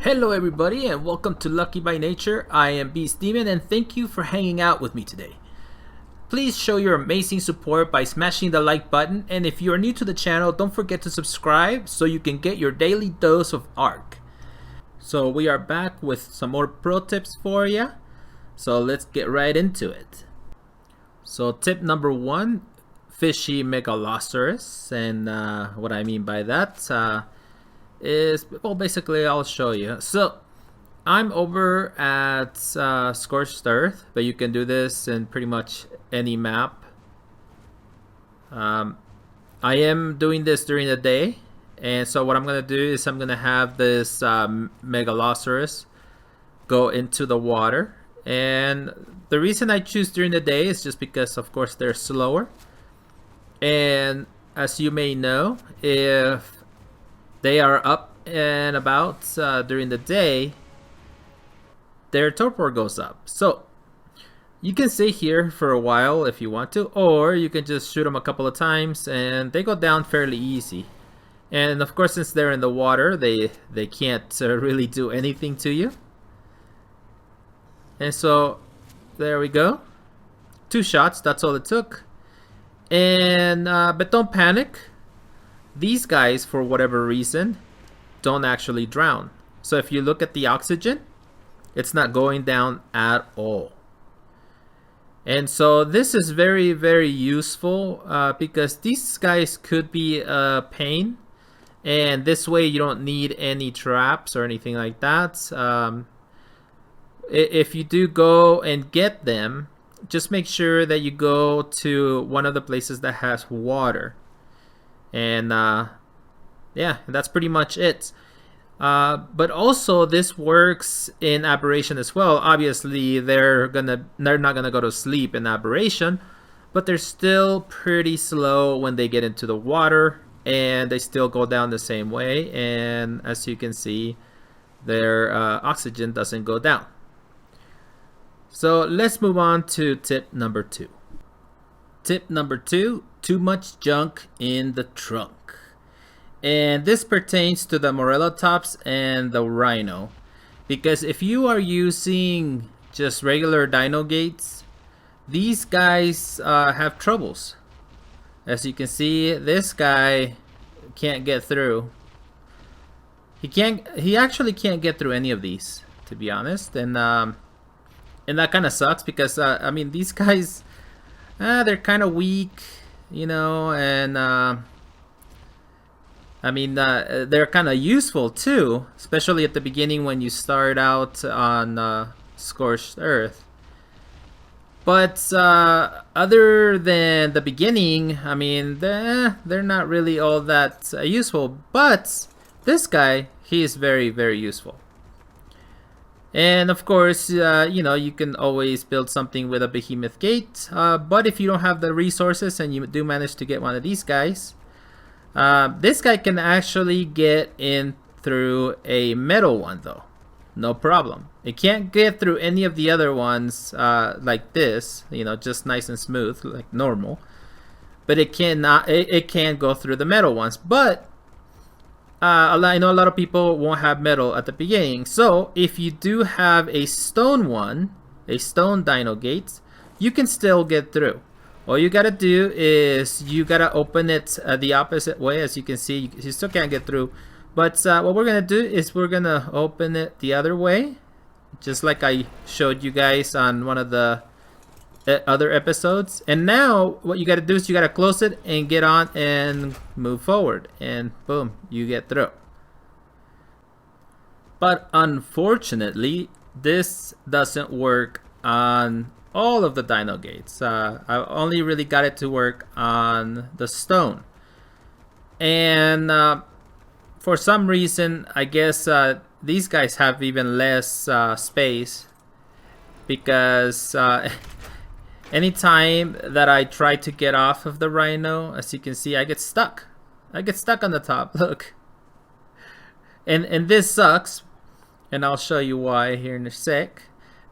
Hello everybody and welcome to Lucky by Nature. I am Beastdaemon and thank you for hanging out with me today. Please show your amazing support by smashing the like button, and if you are new to the channel, don't forget to subscribe so you can get your daily dose of Ark. So we are back with some more pro tips for you. So let's get right into it. So tip number 1, Fishy Lasouris, and what I mean by that is, well, basically I'll show you. So I'm over at Scorched Earth, but you can do this in pretty much any map. I am doing this during the day, and so what I'm gonna do is I'm gonna have this Lasouris go into the water, and the reason I choose during the day is just because of course they're slower, and as you may know, if they are up and about during the day, their torpor goes up. So you can stay here for a while if you want to, or you can just shoot them a couple of times and they go down fairly easy. And of course, since they're in the water, they can't really do anything to you. And so there we go, 2 shots, that's all it took. And but don't panic. These guys, for whatever reason, don't actually drown. So if you look at the oxygen, it's not going down at all. And so this is very, very useful because these guys could be a pain. And this way you don't need any traps or anything like that. If you do go and get them, just make sure that you go to one of the places that has water. And yeah, that's pretty much it. But also this works in Aberration as well. Obviously they're not gonna go to sleep in Aberration, but they're still pretty slow when they get into the water, and they still go down the same way. And as you can see, their oxygen doesn't go down. So let's move on to tip number 2. Tip number 2, too much junk in the trunk. And this pertains to the Morellotops and the Rhino. Because if you are using just regular dino gates, these guys have troubles. As you can see, this guy can't get through. He actually can't get through any of these, to be honest. And that kind of sucks because I mean, these guys, they're kind of weak, you know, and I mean, they're kind of useful too, especially at the beginning when you start out on Scorched Earth. But other than the beginning, I mean, they're not really all that useful. But this guy, he is very, very useful. And of course, you know, you can always build something with a behemoth gate. But if you don't have the resources and you do manage to get one of these guys, this guy can actually get in through a metal one though. No problem. It can't get through any of the other ones like this, you know, just nice and smooth like normal. But it cannot. It can go through the metal ones. But I know a lot of people won't have metal at the beginning. So if you do have a stone one, a stone dino gate, you can still get through. All you gotta do is you gotta open it the opposite way. As you can see, you still can't get through. But what we're gonna do is we're gonna open it the other way, just like I showed you guys on one of the other episodes. And now what you gotta do is you gotta close it and get on and move forward, and boom, you get through. But unfortunately, this doesn't work on all of the dino gates. I only really got it to work on the stone. And for some reason, I guess these guys have even less space, because anytime that I try to get off of the Rhino, as you can see, I get stuck. I get stuck on the top, look. And this sucks, and I'll show you why here in a sec.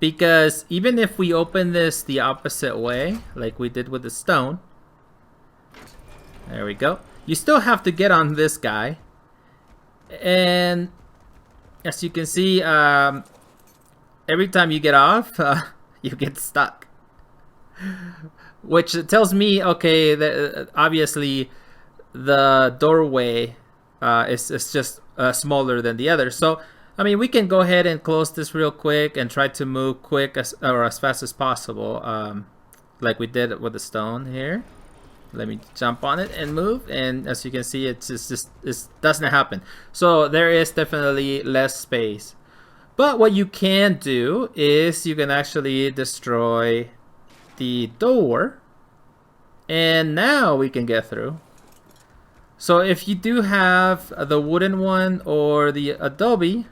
Because even if we open this the opposite way, like we did with the stone, there we go, you still have to get on this guy. And as you can see, every time you get off, you get stuck. Which tells me, okay, that obviously the doorway is just smaller than the other. So, I mean, we can go ahead and close this real quick and try to move quick or as fast as possible, like we did with the stone here. Let me jump on it and move, and as you can see, it doesn't happen. So there is definitely less space. But what you can do is you can actually destroy the door, and now we can get through. So if you do have the wooden one or the adobe,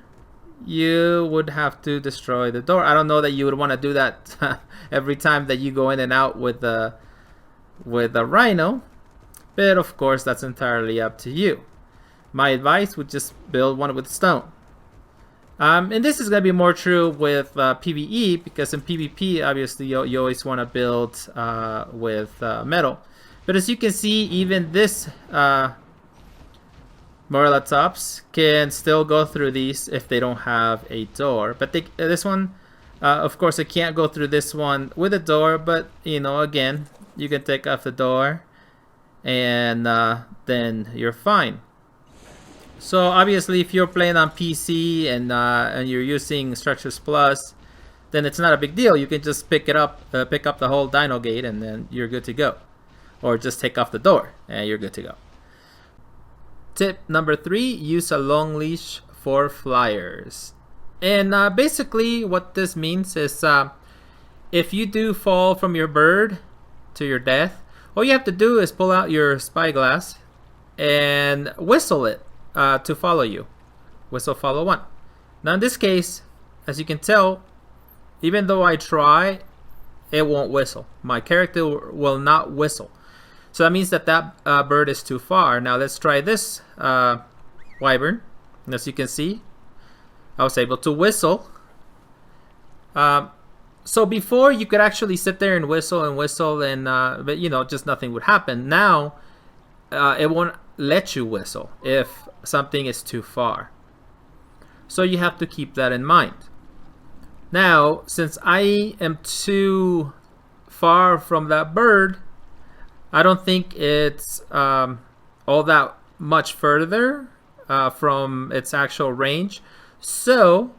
you would have to destroy the door. I don't know that you would want to do that every time that you go in and out with the rhino, but of course that's entirely up to you. My advice would just build one with stone. And this is going to be more true with PvE, because in PvP obviously you always want to build with metal. But as you can see, even this Morella tops can still go through these if they don't have a door. But this one, of course, it can't go through this one with a door, but you know, again, you can take off the door and then you're fine. So obviously if you're playing on PC and you're using Structures Plus, then it's not a big deal. You can just pick up the whole dino gate and then you're good to go. Or just take off the door and you're good to go. Tip number 3, use a long leash for flyers. And basically what this means is if you do fall from your bird to your death, all you have to do is pull out your spyglass and whistle it to follow you. Whistle follow 1. Now in this case, as you can tell, even though I try, it won't whistle. My character will not whistle. So that means that bird is too far. Now let's try this wyvern. And as you can see, I was able to whistle. So before you could actually sit there and whistle and but you know, just nothing would happen. Now it won't let you whistle if something is too far. So you have to keep that in mind. Now, since I am too far from that bird, I don't think it's all that much further from its actual range. So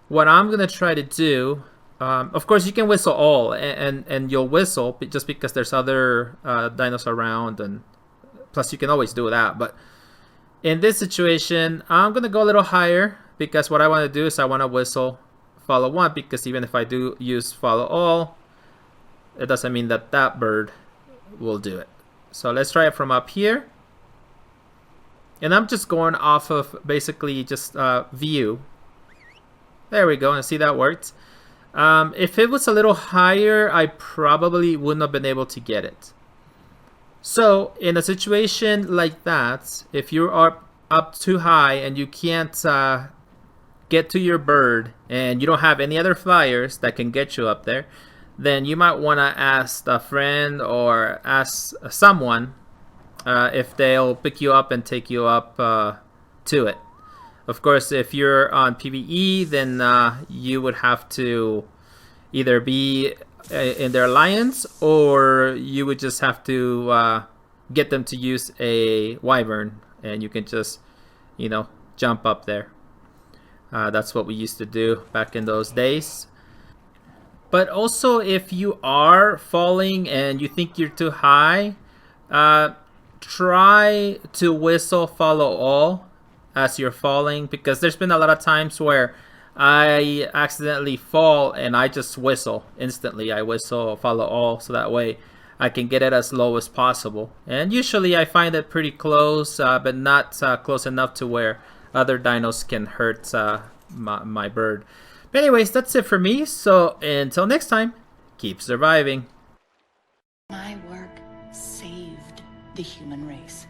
what I'm going to try to do, of course you can whistle all and you'll whistle just because there's other dinos around, and plus you can always do that. But in this situation, I'm going to go a little higher because what I want to do is I want to whistle follow 1, because even if I do use follow all, it doesn't mean that that bird will do it. So let's try it from up here. And I'm just going off of basically just view. There we go, and see that worked. If it was a little higher, I probably wouldn't have been able to get it. So in a situation like that, if you are up too high and you can't get to your bird and you don't have any other flyers that can get you up there, then you might want to ask a friend or ask someone if they'll pick you up and take you up to it. Of course, if you're on PvE, then you would have to either be in their alliance, or you would just have to get them to use a wyvern, and you can just, you know, jump up there. That's what we used to do back in those days. But also, if you are falling and you think you're too high, try to whistle follow all as you're falling, because there's been a lot of times where I accidentally fall and I just whistle instantly. I whistle follow all so that way I can get it as low as possible. And usually I find it pretty close, but not close enough to where other dinos can hurt my bird. But anyways, that's it for me. So until next time, keep surviving. My work saved the human race.